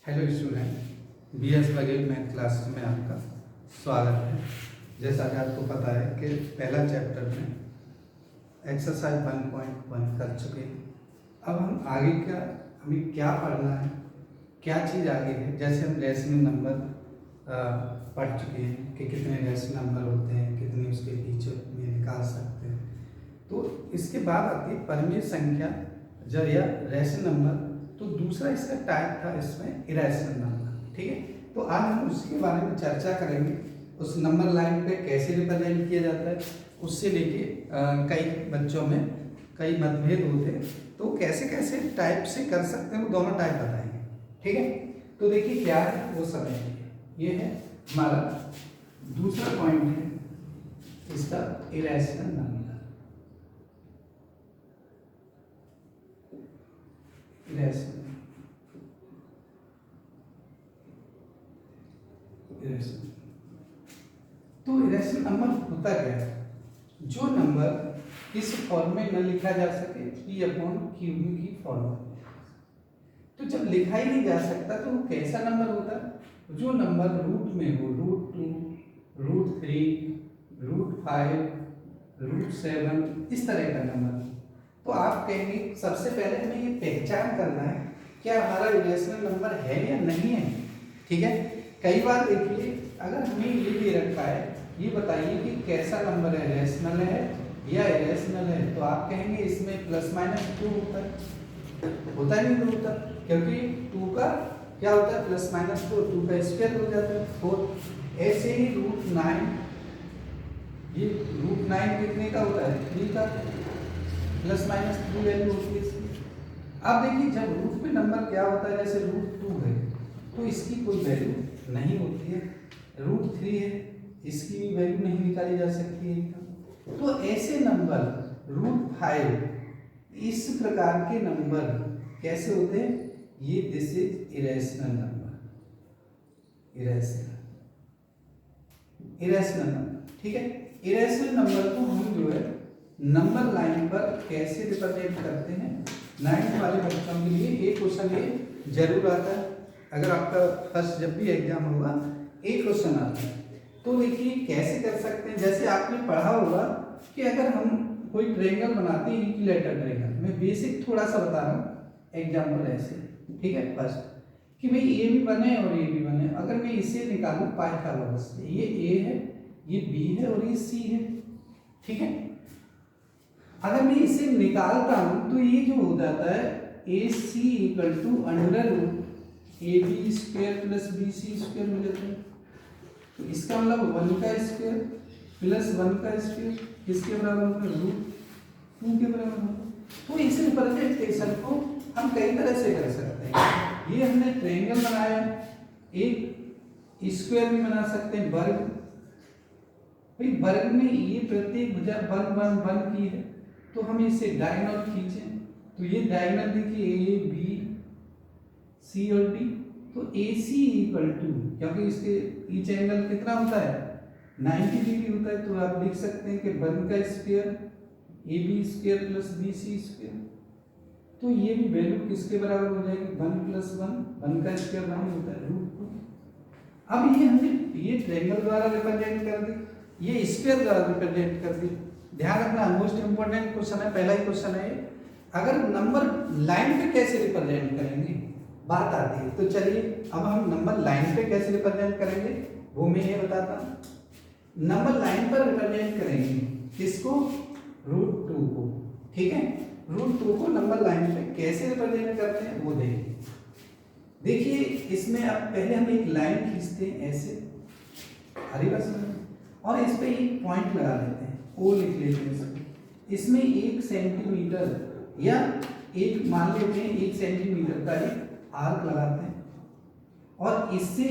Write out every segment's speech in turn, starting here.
Hello student, BS Baghel math class में आपका स्वागत है। जैसा कि आपको पता है कि पहला चैप्टर में एक्सरसाइज 1.1 कर चुके हैं। अब हम आगे हमें क्या पढ़ना है, क्या चीज़ आगे है। जैसे हम रेशनल नंबर पढ़ चुके हैं कि कितने रेशनल नंबर होते हैं, कितने उसके बीच में निकाल सकते हैं। तो इसके बाद आती है परिमेय संख्या जब या रेशनल नंबर। तो दूसरा इसका टाइप था इसमें इरेशनल नंबर। ठीक है, तो आज हम उसके बारे में चर्चा करेंगे। उस नंबर लाइन पे कैसे रिप्रेजेंट किया जाता है, उससे लेके कई बच्चों में कई मतभेद होते हैं, तो कैसे कैसे टाइप से कर सकते हैं वो दोनों टाइप बताएंगे। ठीक है, तो देखिए क्या है वो समझिए। ये है हमारा दूसरा पॉइंट है इसका इरेशनल नंबर। तो इरेशनल नंबर होता क्या है? जो नंबर इस फॉर्म में न लिखा जा सके, P/Q की फॉर्म में। तो जब लिखा ही नहीं जा सकता तो वो कैसा नंबर होता है? जो नंबर रूट में हो, √2, √3, √5, √7, इस तरह का नंबर। तो आप कहेंगे सबसे पहले हमें ये पहचान करना है क्या हमारा इरेशनल नंबर है या नहीं है। ठीक है, कई बार देखिए अगर हमें ये दे रखा है, ये बताइए कि कैसा नंबर है, रेशनल है या इरेशनल है। तो आप कहेंगे इसमें ±2 होता है। होता है नहीं होता, क्योंकि 2 का क्या होता है +-2, 2 का स्क्वायर हो जाता है 4। ऐसे ही √9, ये √9 कितने का होता है 3 का, ±3 वैल्यू होती है इसकी। अब देखिए जब रूट में नंबर क्या होता है, जैसे √2 है तो इसकी कोई वैल्यू नहीं होती है, √3 है इसकी भी वैल्यू नहीं निकाली जा सकती है एकदम। तो ऐसे नंबर √5, इस प्रकार के नंबर कैसे होते हैं, ये this is irrational number, irrational number. ठीक है, इरेशनल नंबर को हम जो है नंबर लाइन पर कैसे रिप्रेजेंट करते हैं। 9th वाले बच्चों के लिए एक क्वेश्चन ये जरूर आता है, अगर आपका फर्स्ट जब भी एग्जाम होगा एक क्वेश्चन आता है। तो देखिए कैसे कर सकते हैं। जैसे आपने पढ़ा होगा कि अगर हम कोई ट्रायंगल बनाते हैं, इक्विलेटरल ट्रायंगल, मैं बेसिक थोड़ा सा बता रहा हूँ एग्जाम्पल ऐसे। ठीक है, फर्स्ट कि भाई ए भी बने और ए भी बने। अगर मैं इसे निकालूं पाइथागोरस से, ये ए है, ये बी है और ये सी है। ठीक है, अगर मैं इसे निकालता हूं तो ये जो हो जाता है AC = √AB² + BC² मिल जाता है। तो इसका मतलब 1 का स्क्वायर प्लस 1 का स्क्वायर किसके बराबर होगा, √2 के बराबर होगा। तो इस रिप्रेजेंटेशन को हम कई तरह से कर सकते हैं। ये हमने ट्रायंगल बनाया, एक स्क्वायर भी बना सकते हैं, वर्ग। भाई वर्ग में ये प्रत्येक भुजा 1 1 1 की है, तो हम इसे डायगोनल खींचें तो ये डायगोनल देखिए A B C और D। तो AC = क्योंकि इसके ईच एंगल कितना होता है 90 डिग्री होता है, तो आप लिख सकते हैं कि 1 का स्क्वायर AB² + BC²। तो ये भी वैल्यू किसके बराबर हो जाएगी 1 + 1 का स्क्वायर 1 होता है √2। अब ये हमने ये ट्रायंगल द्वारा रिप्रेजेंट कर दी, ये स्क्वायर द्वारा रिप्रेजेंट कर दी। ध्यान रखना मोस्ट इंपोर्टेंट क्वेश्चन है, पहला ही क्वेश्चन है। अगर नंबर लाइन पे कैसे रिप्रेजेंट करेंगे बात आती है, तो चलिए अब हम नंबर लाइन पे कैसे रिप्रेजेंट करेंगे वो मैं ये बताता हूँ। नंबर लाइन पर रिप्रेजेंट करेंगे किसको, √2 को। ठीक है, √2 को नंबर लाइन पे कैसे रिप्रेजेंट करते हैं वो देखिए इसमें अब पहले हम एक लाइन खींचते हैं ऐसे, हरी बस में, और इस पे एक पॉइंट लगा लेते हैं, O लिख लेते हैं। इसमें 1 सेंटीमीटर या एक मान लेते हैं 1 सेंटीमीटर का एक आर्क लगाते हैं और इससे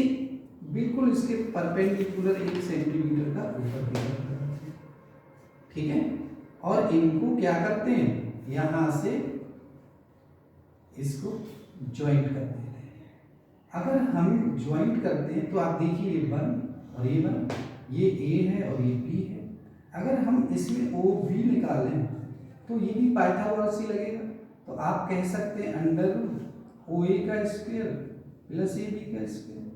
बिल्कुल इसके परपेंडिकुलर 1 सेंटीमीटर का ऊपर की तरफ लगाते हैं। ठीक है, और इनको क्या करते हैं, यहां से इसको ज्वाइंट कर देते हैं। अगर हम ज्वाइंट करते हैं तो आप देखिए ये 1 और ये 1, ये A है और ये B है। अगर हम इसमें OB निकालें तो ये भी पाइथागोरस ही लगेगा। तो आप कह सकते हैं √OA² प्लस ए बी का स्क्वायर।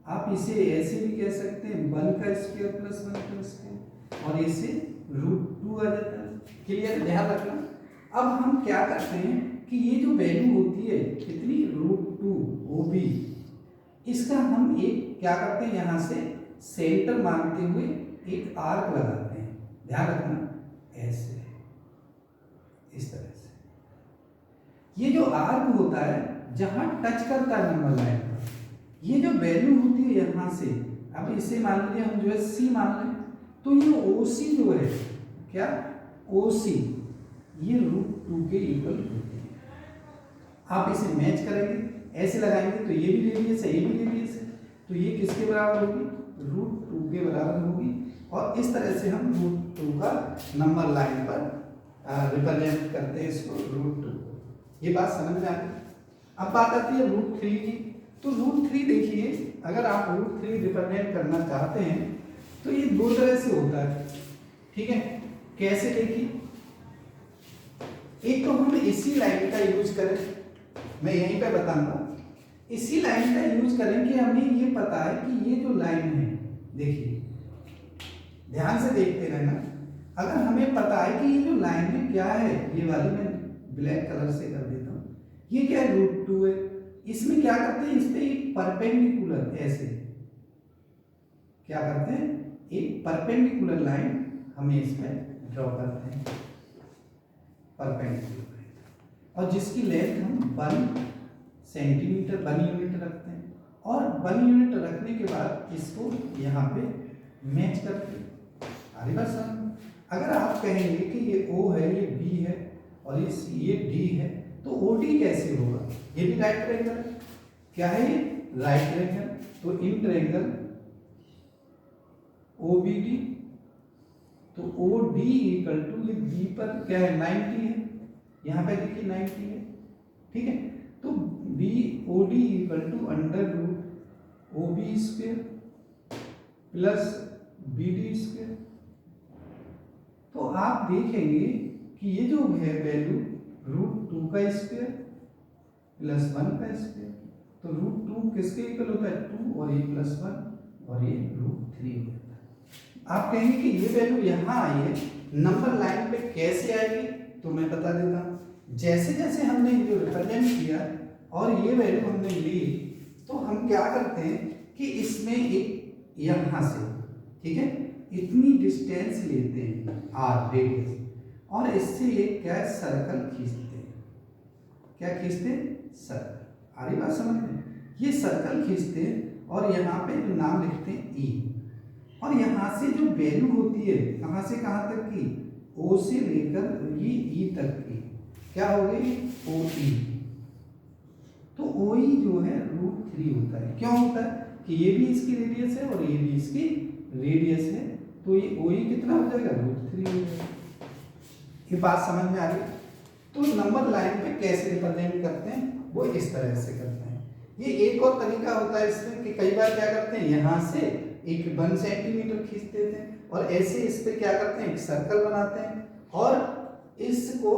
आप इसे ऐसे भी कह सकते हैं 1 का स्क्वायर प्लस 1 का स्क्वायर, और इसे √2 आ जाता है। क्लियर, ध्यान रखना। अब हम क्या करते हैं कि ये जो वैल्यू होती है कितनी, √2 OB, इसका हम एक क्या करते हैं, यहाँ से सेंटर मानते हुए एक आर्क लगाते हैं। ध्यान रखना, ऐसे, इस तरह से। ये जो आर्क होता है जहां टच करता है नंबर लाइन पर, ये जो वैल्यू होती है यहाँ से, अब इसे मान लीजिए हम जो है C मान लें, तो ये OC जो है, क्या OC, ये √2 के इक्वल होती है। आप इसे मैच करेंगे, ऐसे लगाएंगे तो ये भी रेडियस है, ये भी रेडियस है, तो ये किसके बराबर होगी, √2 के बराबर होगी। और इस तरह से हम √2 का नंबर लाइन पर रिप्रेजेंट करते हैं इसको, √2। ये बात समझ में आ गई। अब बात आती है √3 की। तो √3 देखिए, अगर आप √3 रिप्रेजेंट करना चाहते हैं तो ये दो तरह से होता है, ठीक है। कैसे, देखिए, एक तो हम इसी लाइन का यूज करें, मैं यहीं पे बताऊंगा, इसी लाइन का यूज करें कि हमें ये पता है कि ये जो लाइन है, देखिए ध्यान से देखते रहना, अगर हमें पता है कि ये जो लाइन है क्या है, ये वाली मैं ब्लैक कलर से कर देता हूँ, ये क्या है, √2 है। इसमें क्या करते हैं, इस पे एक परपेंडिकुलर, ऐसे क्या करते हैं, एक परपेंडिकुलर लाइन हमें इस पे ड्रॉ करते हैं, परपेंडिकुलर, और जिसकी लेंथ हम 1 सेंटीमीटर 1 यूनिट रखते हैं, और 1 यूनिट रखने के बाद इसको यहाँ पे मैच करते हैं। आगे बात समझ। अगर आप कहेंगे कि ये O है, ये B है, और ये D है, तो OD कैसे होगा, ये भी राइट ट्रायंगल है। क्या है ये, राइट ट्रायंगल। तो इन ट्रायंगल OBD, तो OD इक्वल टू, ये B पर क्या है, 90 है, यहाँ पे देखिए 90 है, ठीक है। तो OD equal to √OB² plus BD²। तो आप देखेंगे कि ये जो है वैल्यू √2 का स्क्वायर प्लस 1 का स्क्वायर, तो √2 किसके इक्वल होता है, 2, और ये प्लस 1, और ये √3 होता है। आप कहेंगे कि ये वैल्यू यहाँ आई है, नंबर लाइन पे कैसे आएगी, तो मैं बता देता हूँ। जैसे जैसे हमने जो रिप्रेजेंट किया और ये वैल्यू हमने ली, तो हम क्या करते हैं कि इसमें एक यहाँ से, ठीक है, इतनी डिस्टेंस लेते हैं R रेडियस, और इससे एक क्या है, सर्कल खींचते हैं। क्या खींचते हैं, सर्कल। आगे बात समझ में, ये सर्कल खींचते हैं और यहाँ पे जो नाम लिखते हैं E, और यहाँ से जो वैल्यू होती है, कहाँ से कहाँ तक की, O से लेकर ये E तक की, क्या हो गई, OE। तो OE जो है √3 होता है। क्यों होता है कि ये भी इसकी रेडियस है और ये भी इसकी रेडियस है, तो ये OE कितना हो जाएगा, √3 हो जाएगा। ये बात समझ में आ रही है। तो नंबर लाइन पे कैसे रिप्रेजेंट करते हैं, वो इस तरह से करते हैं। ये एक और तरीका होता है इसमें कि कई बार क्या करते हैं, यहाँ से एक 1 सेंटीमीटर खींच देते हैं और ऐसे इस पे क्या करते हैं, एक सर्कल बनाते हैं, और इसको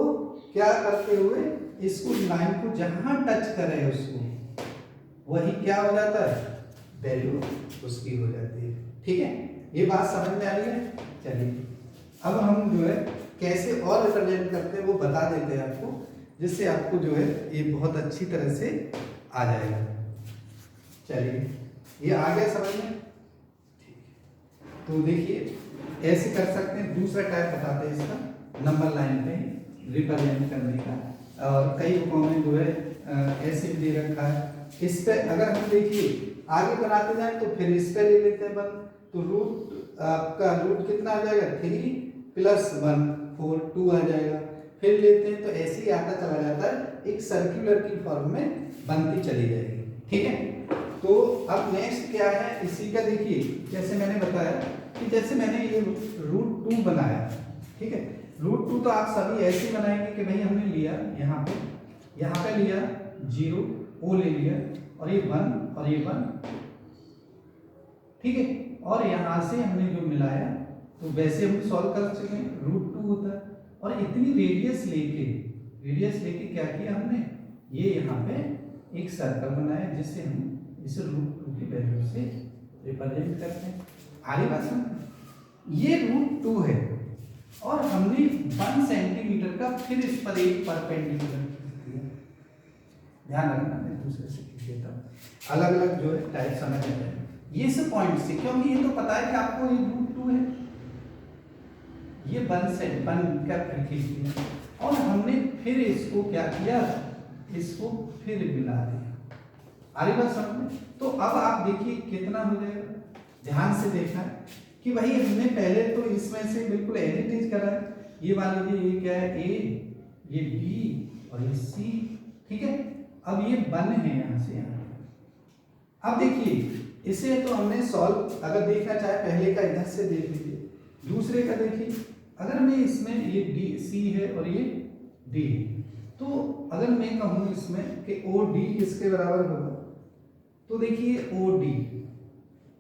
क्या करते हुए, इसको लाइन को जहां टच करे उसको, वही क्या हो जाता है, वैल्यू उसकी हो जाती है। ठीक है, ये बात समझ में आ रही है। चलिए अब हम जो है कैसे और रिप्रेजेंट करते हैं वो बता देते हैं आपको, जिससे आपको जो है ये बहुत अच्छी तरह से आ जाएगा। चलिए ये आ गया समझ में, ठीक है। तो देखिए ऐसे कर सकते हैं। दूसरा टाइप बताते हैं इसका, नंबर लाइन पे रिप्रेजेंट करने का, और कई बुकों में जो है ऐसे भी दे रखा है। इस पे अगर हम देखिए आगे बनाते जाए तो फिर इस पे ले लेते हैं बन, तो रूट आपका रूट कितना आ जाएगा, 3 + 1 4 2 आ जाएगा। फिर लेते हैं तो ऐसे ही आता चला जाता है, एक सर्कुलर की फॉर्म में बनती चली जाएगी। ठीक है, तो अब नेक्स्ट क्या है इसी का, देखिए जैसे मैंने बताया कि जैसे मैंने ये √2 बनाया, ठीक है, √2 तो आप सभी ऐसे बनाएंगे कि भाई हमने लिया यहाँ पे लिया 0 O ले लिया, और ये 1 और ये 1, ठीक है, और यहाँ से हमने जो मिलाया तो वैसे हम सॉल्व कर चुके हैं। √2 होता है, और इतनी रेडियस लेके क्या किया हमने, ये यहाँ पे एक सर्कल बनाया जिससे हम इसे रूट 2 की वैल्यू से रिप्रेजेंट करते हैं। आगे बात समझ, ये रूट 2 है और हमने 1 सेंटीमीटर का फिर इस पर एक परपेंडिकुलर खींच दिया। ध्यान रखना, मैं दूसरे से खींच देता हूँ, अलग अलग जो है टाइप समझ आते हैं। ये सब पॉइंट से, क्योंकि ये तो पता है कि आपको ये रूट 2 है, ये 1 का फिर खींच दिया और हमने फिर इसको क्या किया, इसको फिर मिला दिया। आगे बात समझ में। तो अब आप देखिए कितना हो जाएगा, ध्यान से देखना है कि भाई हमने पहले तो इसमें से बिल्कुल एज इट इज करा है। ये मान लीजिए ये क्या है, ए, ये बी और ये सी, ठीक है। अब ये 1 है यहाँ से यहाँ। अब देखिए इसे तो हमने सॉल्व, अगर देखना चाहे पहले का इधर से देख लीजिए, दूसरे का देखिए। अगर मैं इसमें ये डी सी है और ये डी है, तो अगर मैं कहूँ इसमें कि ओ डी किसके बराबर होगा, तो देखिए ओ डी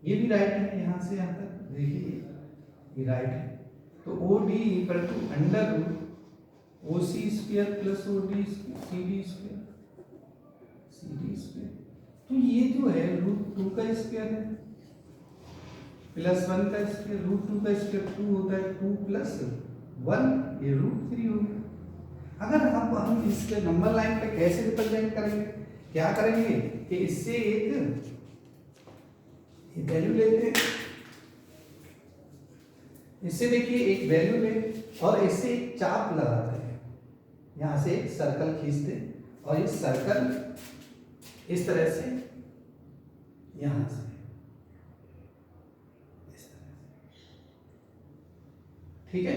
ये भी राइट है, यहाँ से यहाँ तक देखिए ये राइट है। तो O D equal to under root O C square plus O D C D square तो ये जो है रूट 2 का स्क्वायर है प्लस 1 का स्क्वायर, रूट 2 का स्क्वायर 2 होता है, 2 प्लस 1 ये रूट 3 हो गया। अगर हम इसके नंबर लाइन पे कैसे रिप्रेजेंट करेंगे, क्या करेंगे कि इससे एक वैल्यू लेते हैं, इससे देखिए एक वैल्यू ले और इससे एक चाप लगाते हैं, यहां से एक सर्कल खींचते और इस सर्कल इस तरह से यहां से इस तरह से, ठीक है,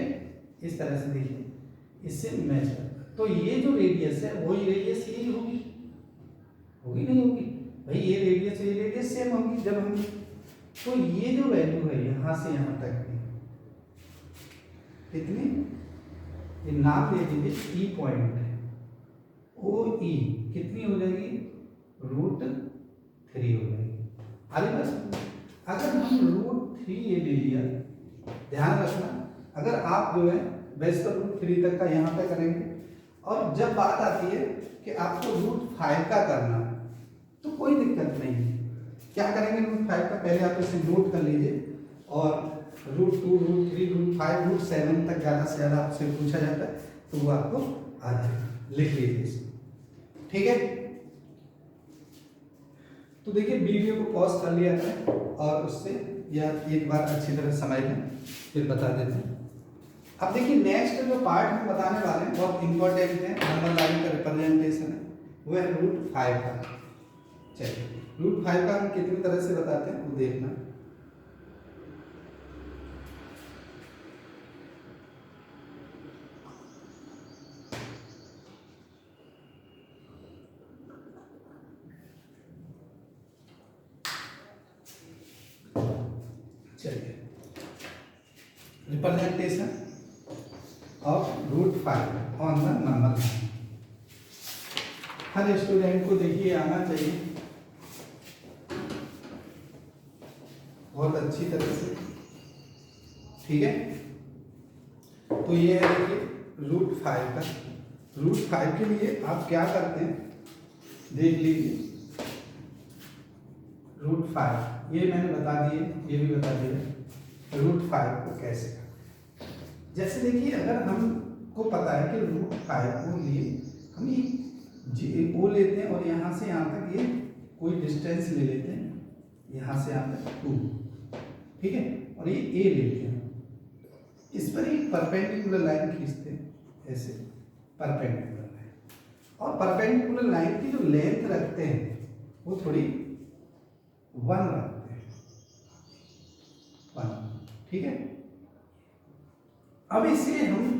इस तरह से देखिए इससे मैच करता। तो ये जो रेडियस है वही रेडियस यही होगी, होगी नहीं होगी भाई, ये रेडियस सेम होगी जब हम, तो ये जो वैल्यू है यहां से यहां तक की कितनी, ये नाप ले लीजिए, ई पॉइंट है, ओ ई कितनी हो जाएगी, रूट 3 हो जाएगी। आगे बस अगर हम रूट 3 ये ले लिया, ध्यान रखना अगर आप जो है वैसे तो रूट 3 तक का यहाँ पे करेंगे, और जब बात आती है कि आपको रूट 5 का करना तो कोई दिक्कत नहीं है। क्या करेंगे रूट 5 का, पहले आप इसे नोट कर लीजिए, और रूट 2 रूट 3 रूट 5 रूट 7 तक ज़्यादा से ज़्यादा आपसे पूछा जाता है, तो वो आपको आ जाएगा, लिख लीजिए इसे, ठीक है। तो देखिए वीडियो को पॉज कर लिया था और उससे यह एक बार अच्छी तरह समझ लें, फिर बता देते हैं। अब देखिए नेक्स्ट जो पार्ट हम बताने वाले हैं बहुत इंपॉर्टेंट है, नंबर लाइन का रिप्रेजेंटेशन है, वो है रूट 5 का। चलिए रूट 5 का हम कितनी तरह से बताते हैं वो देखना। चलिए representation of root 5 on the number line, हर स्टूडेंट को देखिए आना चाहिए बहुत अच्छी तरह से, ठीक है। तो ये है देखिए रूट 5 का, रूट 5 के लिए आप क्या करते हैं देख लीजिए। रूट 5 ये मैंने बता दिए, ये भी बता दिया रूट 5 को कैसे करते हैं। जैसे देखिए अगर हमको पता है कि रूट 5 को लिए हम ये ओ लेते हैं और यहाँ से यहाँ तक ये कोई डिस्टेंस ले लेते हैं, यहाँ से यहाँ तक 2, ठीक है, और ये ए लेते हैं, इस पर एक परपेंडिकुलर लाइन खींचते हैं ऐसे, परपेंडिकुलर लाइन, और परपेंडिकुलर लाइन की जो लेंथ रखते हैं वो थोड़ी 1 रखते हैं, 1, ठीक है। अब इसे हम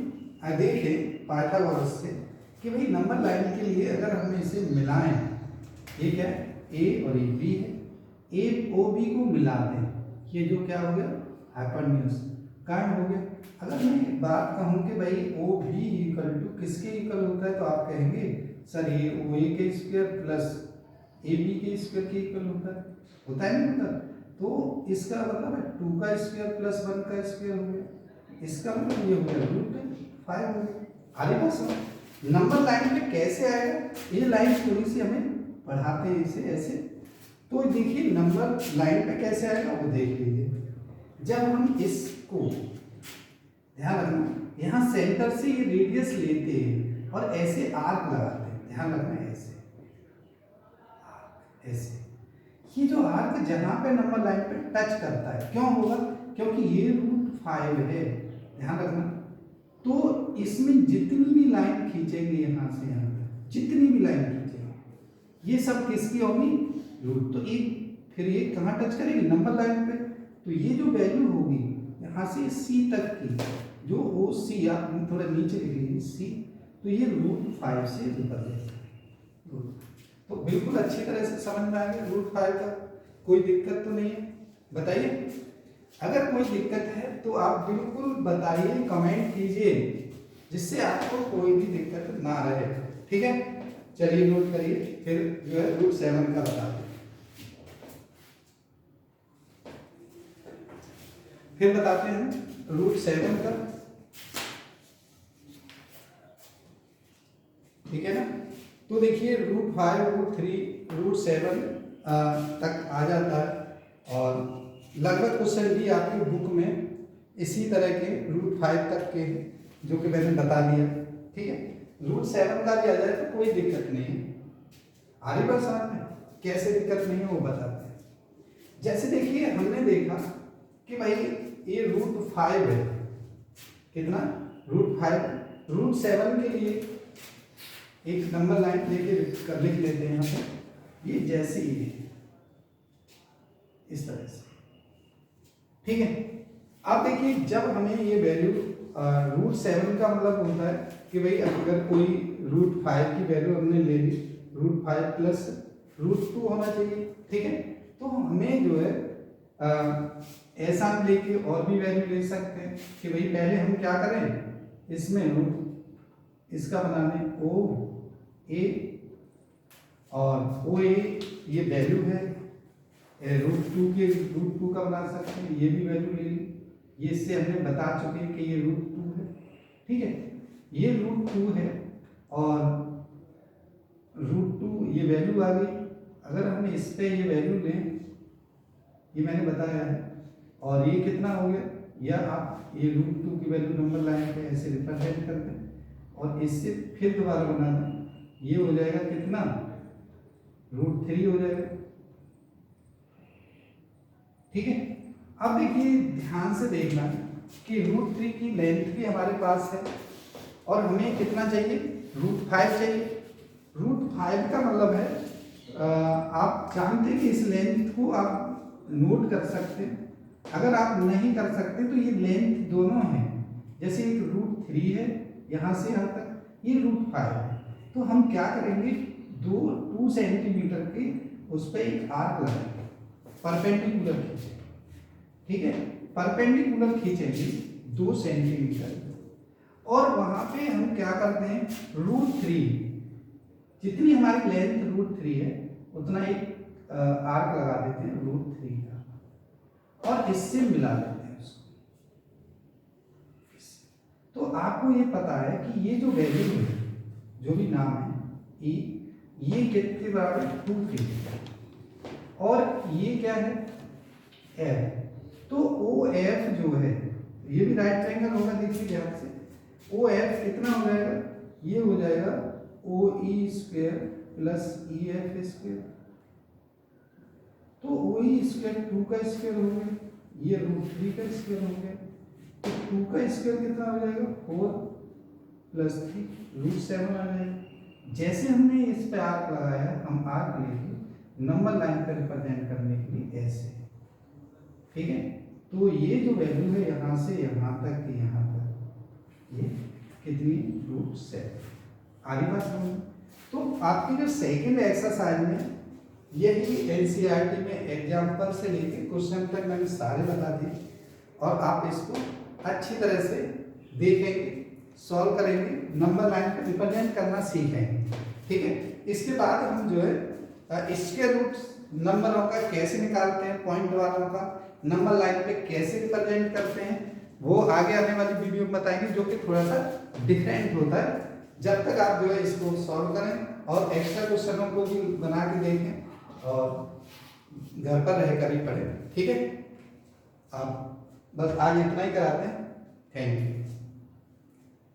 देखें पाइथागोरस से कि भाई नंबर लाइन के लिए अगर हम इसे मिलाएं, ये क्या है, ए और ये बी है, ए ओ बी को मिला दें, ये जो क्या हो गया हाइपोटेन्यूज काट हो गया। अगर मैं एक बात कहूँ कि भाई ओ बी इक्वल टू किसके इक्वल होता है, तो आप कहेंगे सर ये ओ ए के स्क्वायर प्लस ए बी के स्क्वायर के इक्वल होता है नहीं होता, तो इसका मतलब है 2 का स्क्वायर प्लस 1 का स्क्वायर हो गया, इसका मतलब ये हो गया रूट 5 हो गया। आगे बात समझ, नंबर लाइन पे कैसे आएगा, ये लाइन थोड़ी सी हमें बढ़ाते हैं इसे ऐसे, तो देखिए नंबर लाइन पे कैसे आएगा वो देख लीजिए। जब हम इसको ध्यान रखना, यहाँ सेंटर से ये रेडियस लेते हैं और ऐसे आर्क लगाते हैं, ध्यान रखना ऐसे ऐसे, ये जो आर्क जहाँ पे नंबर लाइन पे टच करता है, क्यों होगा, क्योंकि ये √5 है, ध्यान रखना। तो इसमें जितनी भी लाइन खींचेंगे यहाँ से यहाँ तक, जितनी भी लाइन खींचेंगे, ये सब किसकी होगी, रूट। तो एक फिर ये कहाँ टच करेगी, नंबर लाइन पे। तो ये जो वैल्यू होगी यहाँ से C तक की, जो वो C आप थोड़ा नीचे लिख लीजिए C, तो ये √5 से रिप्रेजेंट है। तो बिल्कुल अच्छी तरह से समझ में आ गया √5 का, कोई दिक्कत तो नहीं है, बताइए। अगर कोई दिक्कत है तो आप बिल्कुल बताइए, कमेंट कीजिए, जिससे आपको कोई भी दिक्कत ना रहे, ठीक है। चलिए नोट करिए, फिर जो है √7 का बताते हैं, फिर बताते हैं √7 का, ठीक है ना। तो देखिए √5, √3, √7 तक आ जाता है, और लगभग क्वेश्चन भी आपकी बुक में इसी तरह के √5 तक के जो कि मैंने बता दिया, ठीक है। √7 का भी आ जाए तो कोई दिक्कत नहीं है, आगे बढ़ साथ में कैसे दिक्कत नहीं है वो बताते हैं। जैसे देखिए हमने देखा कि भाई ये √5 है, कितना, √5, √7 के लिए एक नंबर लाइन लेके लिख लेते हैं यहाँ पे, ये जैसे ही है इस तरह से, ठीक है। अब देखिए जब हमें ये वैल्यू √7 का मतलब होता है कि भाई अगर कोई √5 की वैल्यू हमने ले ली, √5 प्लस √2 होना चाहिए, ठीक है। तो हमें जो है ऐसा हम लेके और भी वैल्यू ले सकते हैं कि भाई पहले हम क्या करें, इसमें इसका बना लें OA, और OA ये वैल्यू है, √2 का बना सकते हैं, ये भी वैल्यू ले ली, ये इससे हमने बता चुके हैं कि ये √2 है, ठीक है। ये √2 है और √2 ये वैल्यू आ गई। अगर हम इस पे ये वैल्यू लें, ये मैंने बताया है, और ये कितना हो गया, या आप ये √2 की वैल्यू नंबर लाइन पे ऐसे रिप्रेजेंट करते हैं और इससे फिर दोबारा बना दें, ये हो जाएगा कितना, √3 हो जाएगा, ठीक है। अब देखिए ध्यान से देखना कि √3 की लेंथ भी हमारे पास है, और हमें कितना चाहिए, √5 चाहिए। √5 का मतलब है आप जानते हैं कि इस लेंथ को आप नोट कर सकते हैं, अगर आप नहीं कर सकते तो ये लेंथ दोनों है, जैसे एक √3 है यहाँ से यहाँ तक, ये √5 है, तो हम क्या करेंगे, 2 सेंटीमीटर के उस पर एक आर्क लगाएंगे, परपेंडिकुलर खींचेंगे, ठीक है, परपेंडिकुलर खींचेंगे 2 सेंटीमीटर, और वहां पे हम क्या करते हैं, √3 जितनी हमारी लेंथ √3 है उतना एक आर्क लगा देते हैं √3 का, और इससे मिला देते हैं उसको। तो आपको ये पता है कि ये जो वैल्यू है, जो भी नाम है ये कितने बराबर, 2 के, और ये क्या है, F। तो OF जो है ये भी राइट ट्रायंगल होगा, देखिए ध्यान से, OF कितना हो जाएगा, ये हो जाएगा OE² प्लस EF², तो OE² 2 का स्क्वायर हो गया, ये √3 का स्क्वायर हो गया, तो 2 का स्क्वायर कितना हो जाएगा, 4 प्लस 3 √7 आ जाएगा। जैसे हमने इस पे आर्क लगाया, हम आर्क लेके नंबर लाइन पर रिप्रेजेंट करने के लिए ऐसे, ठीक है। तो ये जो वैल्यू है यहाँ से यहाँ तक की यहाँ तक, ये कितनी, √7। आगे बात समझ। तो आपकी जो सेकंड एक्सरसाइज में यही एनसीईआरटी में एग्जाम्पल से लेके क्वेश्चन तक मैंने सारे बता दिए, और आप इसको अच्छी तरह से देखेंगे, सॉल्व करेंगे, नंबर लाइन पे रिप्रेजेंट करना सीखेंगे, ठीक है। इसके बाद हम जो है इसके रूट नंबरों का कैसे निकालते हैं, पॉइंट वालों का नंबर लाइन पे कैसे रिप्रेजेंट करते हैं, वो आगे आने वाली वीडियो में बताएंगे, जो कि थोड़ा सा डिफरेंट होता है। जब तक आप जो है इसको सॉल्व करें और एक्स्ट्रा क्वेश्चनों को भी बना के देखें और घर पर रहकर ही पढ़ें। ठीक है, आप बस आज इतना ही कराते हैं। Thank you.